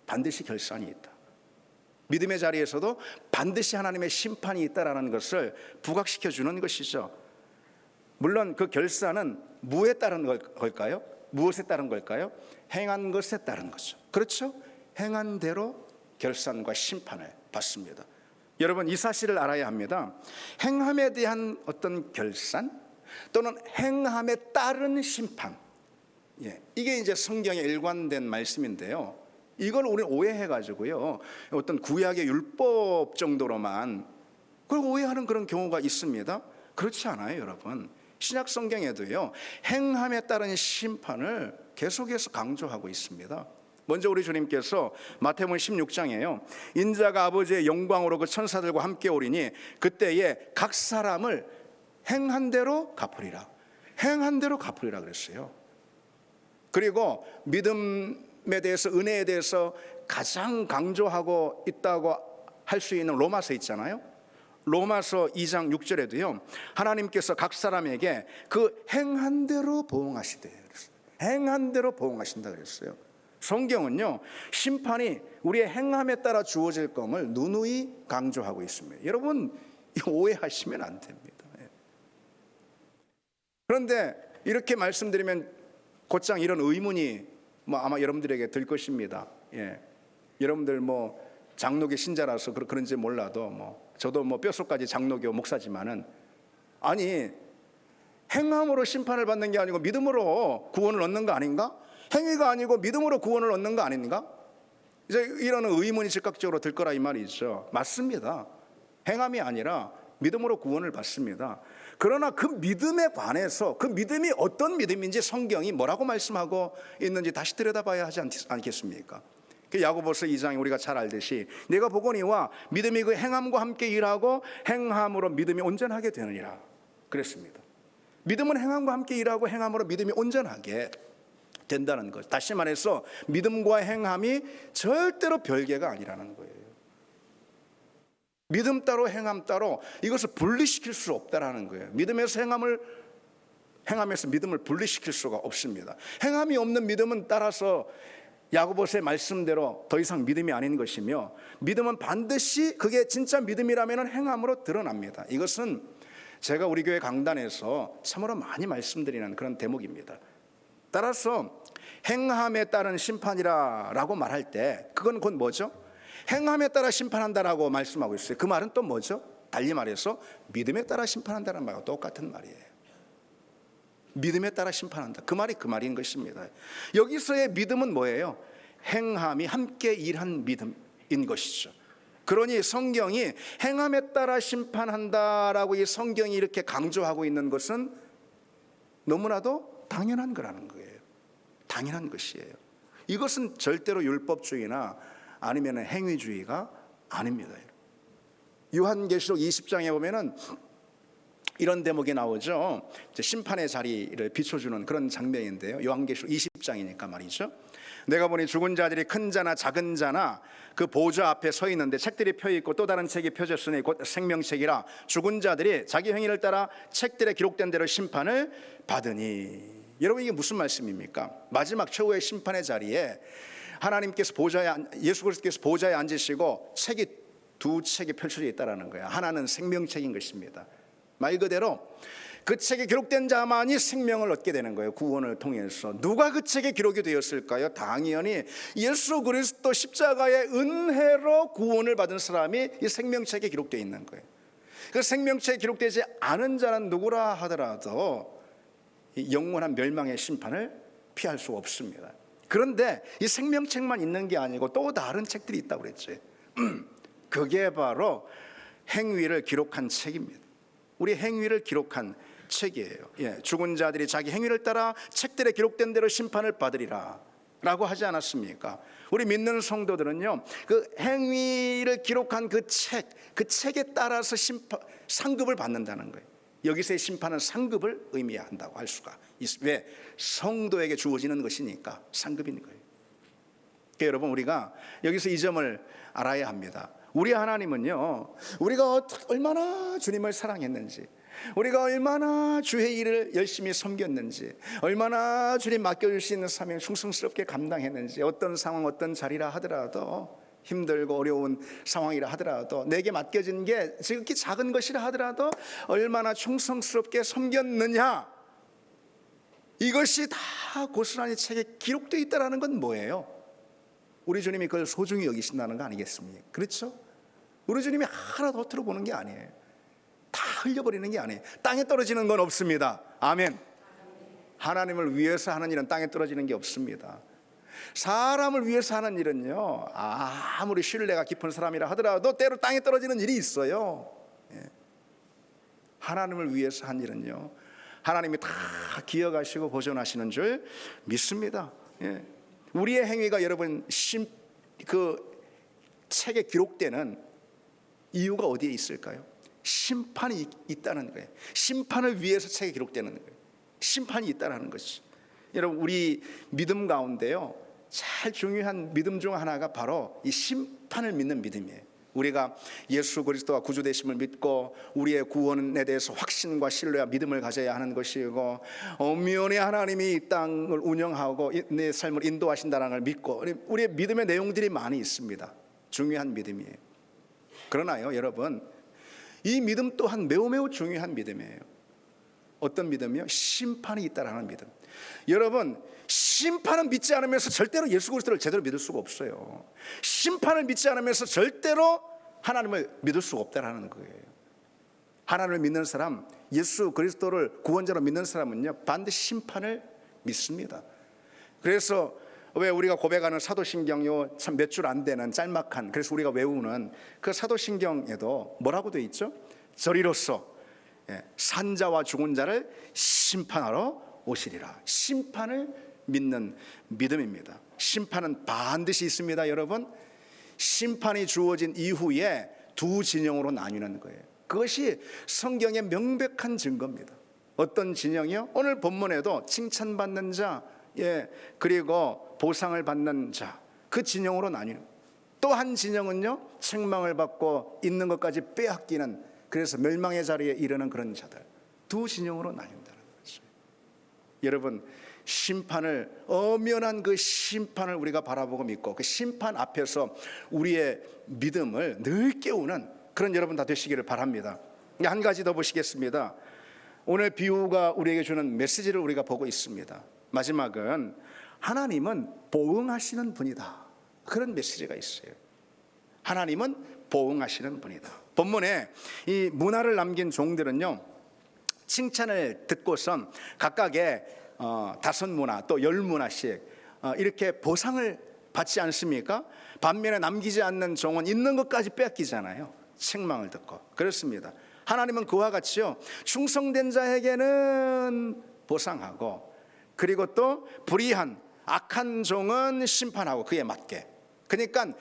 반드시 결산이 있다. 믿음의 자리에서도 반드시 하나님의 심판이 있다라는 것을 부각시켜주는 것이죠. 물론 그 결산은 무엇에 따른 걸까요? 무엇에 따른 걸까요? 행한 것에 따른 거죠. 그렇죠? 행한 대로 결산과 심판을 받습니다. 여러분, 이 사실을 알아야 합니다. 행함에 대한 어떤 결산 또는 행함에 따른 심판, 이게 이제 성경에 일관된 말씀인데요. 이걸 우리 오해해가지고요, 어떤 구약의 율법 정도로만 그걸 오해하는 그런 경우가 있습니다. 그렇지 않아요, 여러분. 신약 성경에도요, 행함에 따른 심판을 계속해서 강조하고 있습니다. 먼저 우리 주님께서 마태복음 16장에요, 인자가 아버지의 영광으로 그 천사들과 함께 오리니 그때에 각 사람을 행한 대로 갚으리라. 행한 대로 갚으리라 그랬어요. 그리고 믿음에 대해서, 은혜에 대해서 가장 강조하고 있다고 할 수 있는 로마서 있잖아요. 로마서 2장 6절에도요, 하나님께서 각 사람에게 그 행한 대로 보응하시되, 행한 대로 보응하신다 그랬어요. 성경은요, 심판이 우리의 행함에 따라 주어질 것을 누누이 강조하고 있습니다. 여러분, 오해하시면 안 됩니다. 그런데 이렇게 말씀드리면 곧장 이런 의문이 아마 여러분들에게 들 것입니다. 여러분들 장로교 신자라서 그런지 몰라도 저도 뼛속까지 장로교 목사지만은, 아니, 행함으로 심판을 받는 게 아니고 믿음으로 구원을 얻는 거 아닌가? 행위가 아니고 믿음으로 구원을 얻는 거 아닌가? 이제 이런 의문이 즉각적으로 들 거라 이 말이죠. 맞습니다. 행함이 아니라 믿음으로 구원을 받습니다. 그러나 그 믿음에 관해서 그 믿음이 어떤 믿음인지 성경이 뭐라고 말씀하고 있는지 다시 들여다봐야 하지 않겠습니까? 그 야고보서 2장에 우리가 잘 알듯이 내가 보거니와 믿음이 그 행함과 함께 일하고 행함으로 믿음이 온전하게 되느니라 그랬습니다. 믿음은 행함과 함께 일하고 행함으로 믿음이 온전하게 된다는 것. 다시 말해서 믿음과 행함이 절대로 별개가 아니라는 거예요. 믿음 따로 행함 따로 이것을 분리시킬 수 없다라는 거예요. 믿음에서 행함에서 믿음을 분리시킬 수가 없습니다. 행함이 없는 믿음은 따라서 야고보서의 말씀대로 더 이상 믿음이 아닌 것이며, 믿음은 반드시 그게 진짜 믿음이라면 행함으로 드러납니다. 이것은 제가 우리 교회 강단에서 참으로 많이 말씀드리는 그런 대목입니다. 따라서 행함에 따른 심판이라고 말할 때 그건 곧 뭐죠? 행함에 따라 심판한다라고 말씀하고 있어요. 그 말은 또 뭐죠? 달리 말해서 믿음에 따라 심판한다는 말과 똑같은 말이에요. 믿음에 따라 심판한다. 그 말이 그 말인 것입니다. 여기서의 믿음은 뭐예요? 행함이 함께 일한 믿음인 것이죠. 그러니 성경이 행함에 따라 심판한다라고 이 성경이 이렇게 강조하고 있는 것은 너무나도 당연한 거라는 거예요. 당연한 것이에요. 이것은 절대로 율법주의나 아니면 행위주의가 아닙니다. 요한계시록 20장에 보면은 이런 대목이 나오죠. 심판의 자리를 비춰주는 그런 장면인데요. 요한계시록 20장이니까 말이죠. 내가 보니 죽은 자들이 큰 자나 작은 자나 그 보좌 앞에 서 있는데 책들이 펴 있고 또 다른 책이 펴졌으니 곧 생명책이라 죽은 자들이 자기 행위를 따라 책들에 기록된 대로 심판을 받으니. 여러분, 이게 무슨 말씀입니까? 마지막 최후의 심판의 자리에 하나님께서 예수 그리스도께서 보좌에 앉으시고 책이 두 책이 펼쳐져 있다라는 거예요. 하나는 생명책인 것입니다. 말 그대로 그 책에 기록된 자만이 생명을 얻게 되는 거예요. 구원을 통해서. 누가 그 책에 기록이 되었을까요? 당연히 예수 그리스도 십자가의 은혜로 구원을 받은 사람이 이 생명책에 기록되어 있는 거예요. 그 생명책에 기록되지 않은 자는 누구라 하더라도 이 영원한 멸망의 심판을 피할 수 없습니다. 그런데 이 생명책만 있는 게 아니고 또 다른 책들이 있다고 그랬죠. 그게 바로 행위를 기록한 책입니다. 우리 행위를 기록한 책이에요. 죽은 자들이 자기 행위를 따라 책들에 기록된 대로 심판을 받으리라 라고 하지 않았습니까? 우리 믿는 성도들은요, 그 행위를 기록한 그 책에 따라서 상급을 받는다는 거예요. 여기서의 심판은 상급을 의미한다고 할 수가 있습니다. 왜? 성도에게 주어지는 것이니까 상급인 거예요. 그러니까 여러분, 우리가 여기서 이 점을 알아야 합니다. 우리 하나님은요, 우리가 얼마나 주님을 사랑했는지, 우리가 얼마나 주의 일을 열심히 섬겼는지, 얼마나 주님 맡겨주시는 사명을 충성스럽게 감당했는지, 어떤 상황 어떤 자리라 하더라도, 힘들고 어려운 상황이라 하더라도, 내게 맡겨진 게 지극히 작은 것이라 하더라도 얼마나 충성스럽게 섬겼느냐, 이것이 다 고스란히 책에 기록되어 있다는 건 뭐예요? 우리 주님이 그걸 소중히 여기신다는 거 아니겠습니까? 그렇죠? 우리 주님이 하나도 허투루 보는 게 아니에요. 다 흘려버리는 게 아니에요. 땅에 떨어지는 건 없습니다. 아멘. 하나님을 위해서 하는 일은 땅에 떨어지는 게 없습니다. 사람을 위해서 하는 일은요, 아무리 신뢰가 깊은 사람이라 하더라도 때로 땅에 떨어지는 일이 있어요. 하나님을 위해서 한 일은요, 하나님이 다 기억하시고 보존하시는 줄 믿습니다. 우리의 행위가 여러분 그 책에 기록되는 이유가 어디에 있을까요? 심판이 있다는 거예요. 심판을 위해서 책에 기록되는 거예요. 심판이 있다는 것이. 여러분, 우리 믿음 가운데요, 제일 중요한 믿음 중 하나가 바로 이 심판을 믿는 믿음이에요. 우리가 예수 그리스도가 구주 되심을 믿고 우리의 구원에 대해서 확신과 신뢰와 믿음을 가져야 하는 것이고, 엄연히 하나님이 이 땅을 운영하고 내 삶을 인도하신다는 걸 믿고, 우리의 믿음의 내용들이 많이 있습니다. 중요한 믿음이에요. 그러나요, 여러분, 이 믿음 또한 매우 중요한 믿음이에요. 어떤 믿음이요? 심판이 있다라는 믿음. 여러분, 심판은 믿지 않으면서 절대로 예수 그리스도를 제대로 믿을 수가 없어요. 심판을 믿지 않으면서 절대로 하나님을 믿을 수가 없다라는 거예요. 하나님을 믿는 사람, 예수 그리스도를 구원자로 믿는 사람은요, 반드시 심판을 믿습니다. 그래서 왜 우리가 고백하는 사도신경요, 참 몇 줄 안 되는 짤막한, 그래서 우리가 외우는 그 사도신경에도 뭐라고 되어 있죠? 저리로서 산 자와 죽은 자를 심판하러 오시리라. 심판을 믿는 믿음입니다. 심판은 반드시 있습니다, 여러분. 심판이 주어진 이후에 두 진영으로 나뉘는 거예요. 그것이 성경의 명백한 증거입니다. 어떤 진영이요? 오늘 본문에도 칭찬받는 자, 그리고 보상을 받는 자, 그 진영으로 나뉘는 거예요. 또 한 진영은요, 책망을 받고 있는 것까지 빼앗기는, 그래서 멸망의 자리에 이르는 그런 자들, 두 진영으로 나뉜다는 거죠. 여러분, 심판을, 엄연한 그 심판을 우리가 바라보고 믿고 그 심판 앞에서 우리의 믿음을 늘 깨우는 그런 여러분 다 되시기를 바랍니다. 한 가지 더 보시겠습니다. 오늘 비유가 우리에게 주는 메시지를 우리가 보고 있습니다. 마지막은 하나님은 보응하시는 분이다, 그런 메시지가 있어요. 하나님은 보응하시는 분이다. 본문에 이 문화를 남긴 종들은요, 칭찬을 듣고선 각각의 5문화 또 10문화씩 이렇게 보상을 받지 않습니까? 반면에 남기지 않는 종은 있는 것까지 뺏기잖아요. 책망을 듣고. 그렇습니다. 하나님은 그와 같이요, 충성된 자에게는 보상하고, 그리고 또 불의한 악한 종은 심판하고, 그에 맞게. 그러니까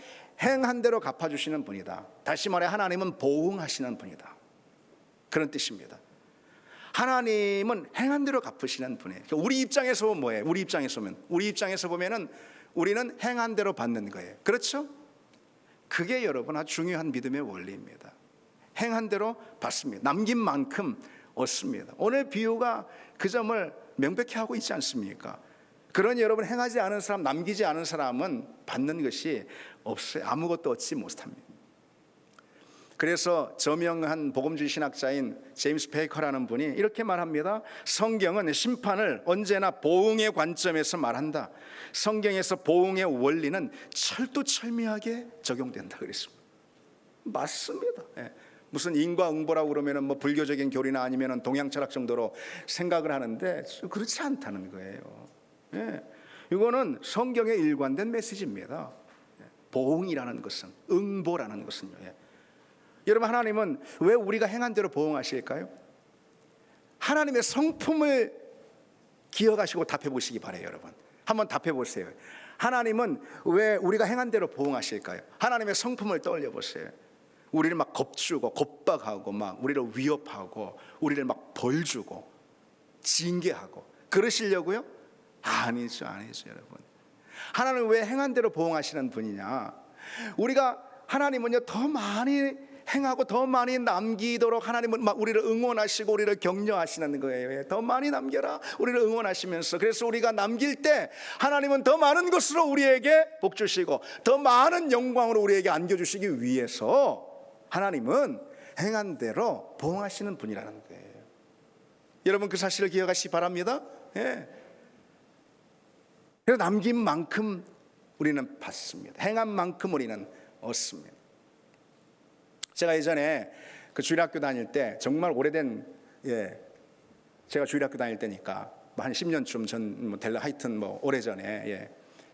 행한 대로 갚아주시는 분이다. 다시 말해 하나님은 보응하시는 분이다, 그런 뜻입니다. 하나님은 행한 대로 갚으시는 분이에요. 우리 입장에서 보면 뭐예요? 우리 입장에서 보면은 우리는 행한 대로 받는 거예요. 그렇죠? 그게 여러분 아주 중요한 믿음의 원리입니다. 행한 대로 받습니다. 남긴 만큼 얻습니다. 오늘 비유가 그 점을 명백히 하고 있지 않습니까? 그러니 여러분, 행하지 않은 사람, 남기지 않은 사람은 받는 것이 없어요. 아무것도 얻지 못합니다. 그래서 저명한 복음주의 신학자인 제임스 베이커라는 분이 이렇게 말합니다. 성경은 심판을 언제나 보응의 관점에서 말한다. 성경에서 보응의 원리는 철두철미하게 적용된다 그랬습니다. 맞습니다. 무슨 인과응보라고 그러면 뭐 불교적인 교리나 아니면 동양 철학 정도로 생각을 하는데 그렇지 않다는 거예요. 이거는 성경에 일관된 메시지입니다. 보응이라는 것은, 응보라는 것은요. 여러분, 하나님은 왜 우리가 행한 대로 보응하실까요? 하나님의 성품을 기억하시고 답해 보시기 바라요. 여러분, 한번 답해 보세요. 하나님은 왜 우리가 행한 대로 보응하실까요? 하나님의 성품을 떠올려 보세요. 우리를 막 겁주고 겁박하고 막 우리를 위협하고 우리를 막 벌주고 징계하고 그러시려고요? 아니죠, 여러분. 하나님은 왜 행한 대로 보응하시는 분이냐? 우리가, 하나님은요, 더 많이 행하고 더 많이 남기도록 하나님은 막 우리를 응원하시고 우리를 격려하시는 거예요. 더 많이 남겨라, 우리를 응원하시면서. 그래서 우리가 남길 때 하나님은 더 많은 것으로 우리에게 복 주시고 더 많은 영광으로 우리에게 안겨주시기 위해서 하나님은 행한 대로 보응하시는 분이라는 거예요. 여러분, 그 사실을 기억하시기 바랍니다. 그래서 남긴 만큼 우리는 받습니다. 행한 만큼 우리는 얻습니다. 제가 예전에 그 주일학교 다닐 때, 정말 오래된, 제가 주일학교 다닐 때니까 한 10년쯤 전 될라, 하여튼 뭐 오래전에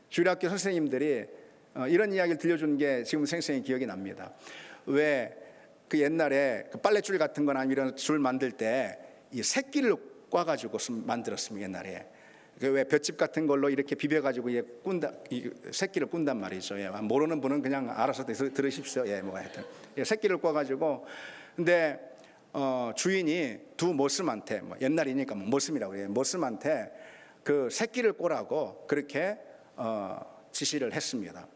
주일학교 선생님들이 이런 이야기를 들려준 게 지금 생생히 기억이 납니다. 왜 그 옛날에 그 빨랫줄 같은 거나 이런 줄 만들 때 이 새끼를 꽈가지고 만들었습니다. 옛날에 그 왜 볏짚 같은 걸로 이렇게 비벼가지고 꾼다, 이 새끼를 꾼단 말이죠. 모르는 분은 그냥 알아서 들으십시오. 뭐가 하여튼 새끼를 꽈가지고, 근데 주인이 두 모습한테, 뭐 옛날이니까 모습이라고 해요. 모습한테 그 새끼를 꼬라고 그렇게 지시를 했습니다.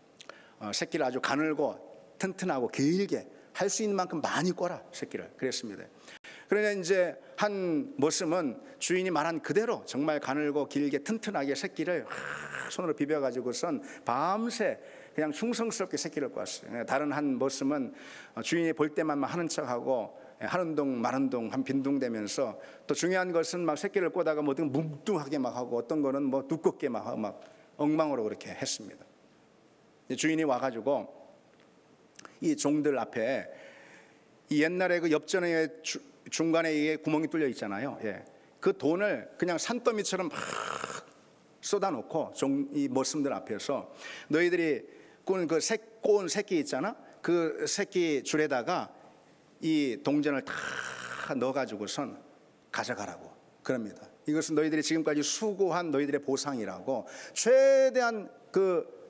새끼를 아주 가늘고 튼튼하고 길게 할 수 있는 만큼 많이 꼬라, 새끼를. 그랬습니다. 그러나 이제 한 모습은 주인이 말한 그대로 정말 가늘고 길게 튼튼하게 새끼를 손으로 비벼가지고선 밤새 그냥 충성스럽게 새끼를 꽈어요. 다른 한 모습은 주인이 볼 때만 하는 척하고 하는 동 마는 동 한 빈둥대면서, 또 중요한 것은 막 새끼를 꼬다가 뭐 뭉뚱하게 막 하고, 어떤 거는 뭐 두껍게 막 하고 막 엉망으로 그렇게 했습니다. 주인이 와가지고 이 종들 앞에, 이 옛날에 그 엽전에 중간에 구멍이 뚫려 있잖아요. 그 돈을 그냥 산더미처럼 막 쏟아놓고 이 모습들 앞에서, 너희들이 꼬은 그 꼬은 새끼 있잖아, 그 새끼 줄에다가 이 동전을 다 넣어가지고선 가져가라고 그럽니다. 이것은 너희들이 지금까지 수고한 너희들의 보상이라고, 최대한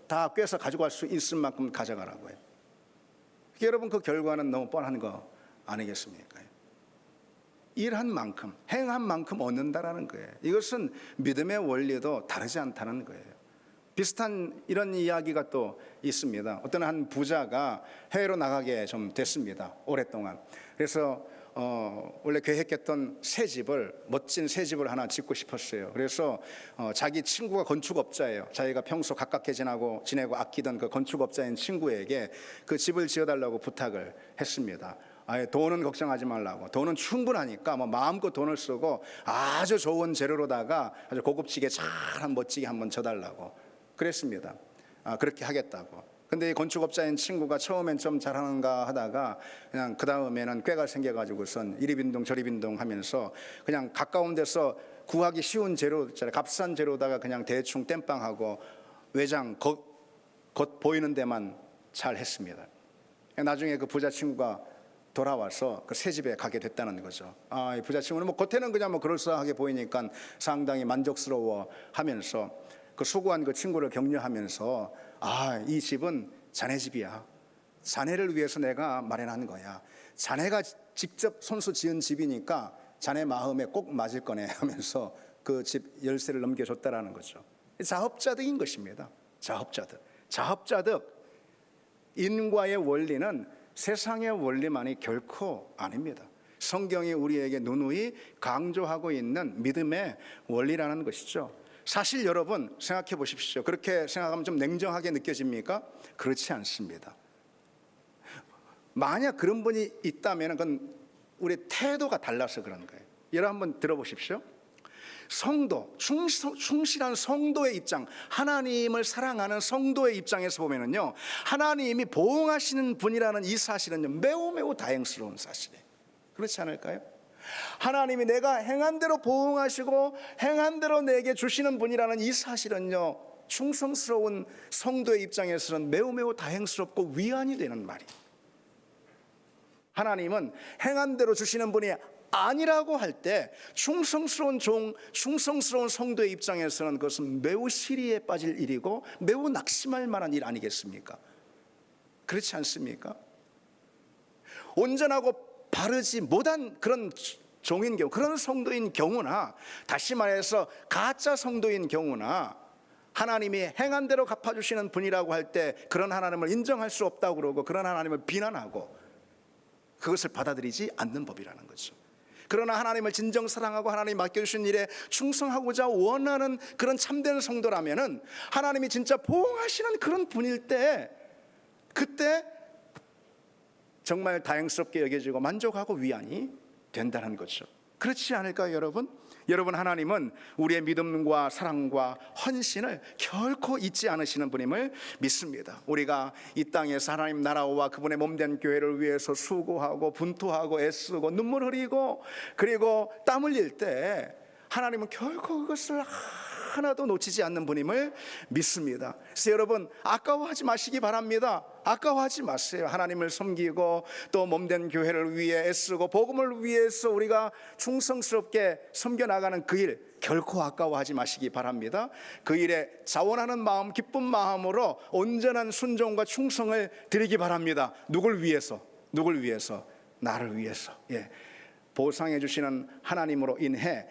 다 꿰서 가져갈 수 있을 만큼 가져가라고 해요. 여러분, 그 결과는 너무 뻔한 거 아니겠습니까? 일한 만큼, 행한 만큼 얻는다라는 거예요. 이것은 믿음의 원리도 다르지 않다는 거예요. 비슷한 이런 이야기가 또 있습니다. 어떤 한 부자가 해외로 나가게 좀 됐습니다. 오랫동안. 그래서 원래 계획했던 멋진 새 집을 하나 짓고 싶었어요. 그래서 자기 친구가 건축업자예요. 자기가 평소 가깝게 지내고 아끼던 그 건축업자인 친구에게 그 집을 지어달라고 부탁을 했습니다. 돈은 걱정하지 말라고, 돈은 충분하니까 마음껏 돈을 쓰고 아주 좋은 재료로다가 아주 고급지게 잘 멋지게 한번 져달라고 그랬습니다. 그렇게 하겠다고. 근데 이 건축업자인 친구가 처음엔 좀 잘하는가 하다가 그냥 그 다음에는 꾀가 생겨가지고선 이리 빈둥 저리 빈둥 하면서 그냥 가까운 데서 구하기 쉬운 재료, 값싼 재료다가 그냥 대충 땜빵하고 외장 겉 보이는 데만 잘 했습니다. 나중에 그 부자 친구가 돌아와서 그 새 집에 가게 됐다는 거죠. 이 부자 친구는 겉에는 그냥 그럴싸하게 보이니까 상당히 만족스러워 하면서 그 수고한 그 친구를 격려하면서, 이 집은 자네 집이야. 자네를 위해서 내가 마련한 거야. 자네가 직접 손수 지은 집이니까 자네 마음에 꼭 맞을 거네 하면서 그 집 열쇠를 넘겨줬다라는 거죠. 자업자득인 것입니다. 자업자득. 인과의 원리는 세상의 원리만이 결코 아닙니다. 성경이 우리에게 누누이 강조하고 있는 믿음의 원리라는 것이죠. 사실 여러분 생각해 보십시오. 그렇게 생각하면 좀 냉정하게 느껴집니까? 그렇지 않습니다. 만약 그런 분이 있다면 그건 우리 태도가 달라서 그런 거예요. 여러분 한번 들어보십시오. 충실한 성도의 입장, 하나님을 사랑하는 성도의 입장에서 보면은요, 하나님이 보응하시는 분이라는 이 사실은요, 매우 다행스러운 사실이에요. 그렇지 않을까요? 하나님이 내가 행한 대로 보응하시고 행한 대로 내게 주시는 분이라는 이 사실은요, 충성스러운 성도의 입장에서는 매우 다행스럽고 위안이 되는 말이에요. 하나님은 행한 대로 주시는 분이 아니라고 할 때 충성스러운 충성스러운 성도의 입장에서는 그것은 매우 시리에 빠질 일이고 매우 낙심할 만한 일 아니겠습니까? 그렇지 않습니까? 온전하고 바르지 못한 그런 종인 경우, 그런 성도인 경우나, 다시 말해서 가짜 성도인 경우나 하나님이 행한 대로 갚아주시는 분이라고 할 때 그런 하나님을 인정할 수 없다고 그러고 그런 하나님을 비난하고 그것을 받아들이지 않는 법이라는 거죠. 그러나 하나님을 진정 사랑하고 하나님 맡겨주신 일에 충성하고자 원하는 그런 참된 성도라면은 하나님이 진짜 보응하시는 그런 분일 때, 그때 정말 다행스럽게 여겨지고 만족하고 위안이 된다는 거죠. 그렇지 않을까요, 여러분? 여러분, 하나님은 우리의 믿음과 사랑과 헌신을 결코 잊지 않으시는 분임을 믿습니다. 우리가 이 땅에서 하나님 나라와 그분의 몸된 교회를 위해서 수고하고 분투하고 애쓰고 눈물 흘리고 그리고 땀 흘릴 때 하나님은 결코 그것을 하나도 놓치지 않는 분임을 믿습니다. 그래서 여러분, 아까워하지 마시기 바랍니다. 아까워하지 마세요. 하나님을 섬기고 또 몸된 교회를 위해 애쓰고 복음을 위해서 우리가 충성스럽게 섬겨나가는 그 일 결코 아까워하지 마시기 바랍니다. 그 일에 자원하는 마음, 기쁜 마음으로 온전한 순종과 충성을 드리기 바랍니다. 누굴 위해서? 나를 위해서. 보상해 주시는 하나님으로 인해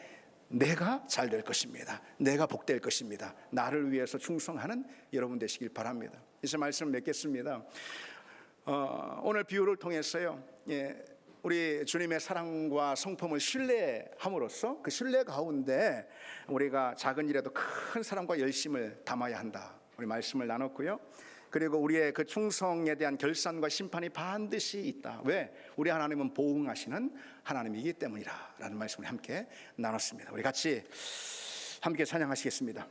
내가 잘 될 것입니다. 내가 복될 것입니다. 나를 위해서 충성하는 여러분 되시길 바랍니다. 이제 말씀을 맺겠습니다. 오늘 비유를 통해서요, 우리 주님의 사랑과 성품을 신뢰함으로써 그 신뢰 가운데 우리가 작은 일에도 큰 사랑과 열심을 담아야 한다, 우리 말씀을 나눴고요. 그리고 우리의 그 충성에 대한 결산과 심판이 반드시 있다. 왜? 우리 하나님은 보응하시는 하나님이기 때문이라 라는 말씀을 함께 나눴습니다. 우리 같이 함께 찬양하시겠습니다.